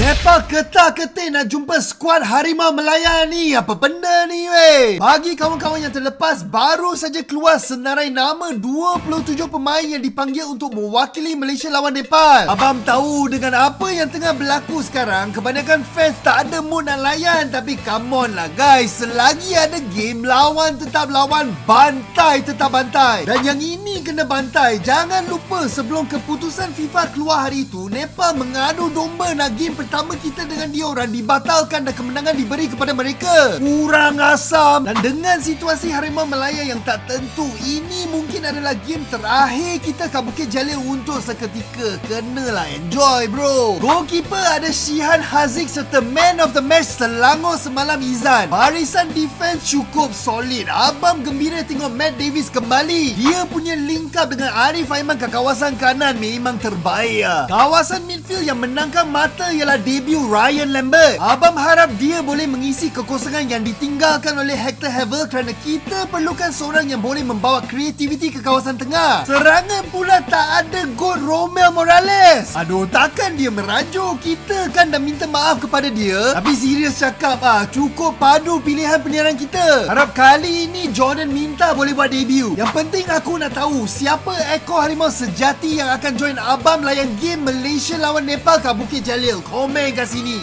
Nepal ketar-ketir nak jumpa skuad Harimau Melaya ni. Apa benda ni weh? Bagi kawan-kawan yang terlepas, baru saja keluar senarai nama 27 pemain yang dipanggil untuk mewakili Malaysia lawan Nepal. Abang tahu dengan apa yang tengah berlaku sekarang, kebanyakan fans tak ada mood nak layan. Tapi come on lah guys, selagi ada game, lawan tetap lawan, bantai tetap bantai. Dan yang ini kena bantai. Jangan lupa sebelum keputusan FIFA keluar hari itu, Nepal mengadu domba nak game pertama kita dengan diorang dibatalkan dan kemenangan diberi kepada mereka. Kurang asam. Dan dengan situasi Harimau Melaya yang tak tentu, ini mungkin adalah game terakhir kita kat Bukit Jalil untuk seketika. Kenalah enjoy bro. Goalkeeper ada Shihan Haziq serta man of the match Selangor semalam Izan. Barisan defense cukup solid. Abang gembira tengok Matt Davis kembali. Dia punya link up dengan Arif Aiman kat kawasan kanan memang terbaik. Kawasan midfield yang menangkan mata ialah debut Ryan Lambert. Abang harap dia boleh mengisi kekosongan yang ditinggalkan oleh Hector Havel kerana kita perlukan seorang yang boleh membawa kreativiti ke kawasan tengah. Serangan pula tak ada gol Romel Morales. Aduh, takkan dia merajuk kita kan dah minta maaf kepada dia. Tapi serius cakap cukup padu pilihan penyerang kita. Harap kali ini Jordan Minta boleh buat debut. Yang penting aku nak tahu siapa ekor harimau sejati yang akan join abang layan game Malaysia lawan Nepal kat Bukit Jalil. Komen kat sini.